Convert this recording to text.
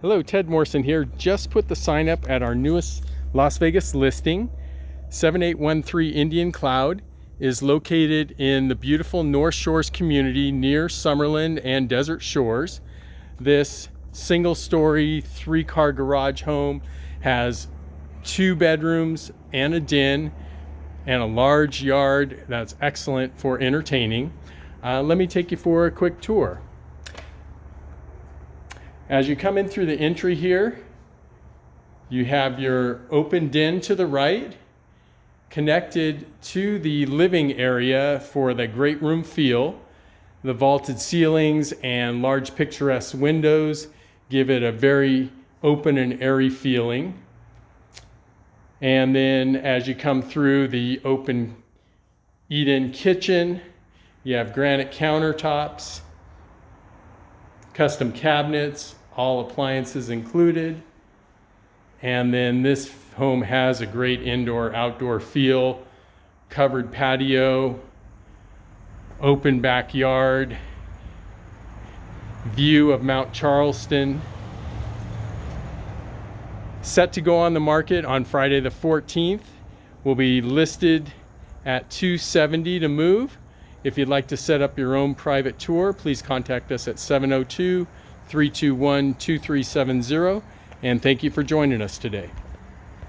Hello, Ted Morrison here. Just put the sign up at our newest Las Vegas listing. 7813 Indian Cloud is located in the beautiful North Shores community near Summerlin and Desert Shores. This single-story, 3-car garage home has 2 bedrooms and a den and a large yard that's excellent for entertaining. Let me take you for a quick tour. As you come in through the entry here, you have your open den to the right, connected to the living area for the great room feel. The vaulted ceilings and large picturesque windows give it a very open and airy feeling. And then as you come through the open eat-in kitchen, you have granite countertops, custom cabinets, all appliances included. And then this home has a great indoor-outdoor feel, covered patio, open backyard, view of Mount Charleston. Set to go on the market on Friday the 14th. Will be listed at $270 to move. If you'd like to set up your own private tour, please contact us at 702-321-2370. And thank you for joining us today.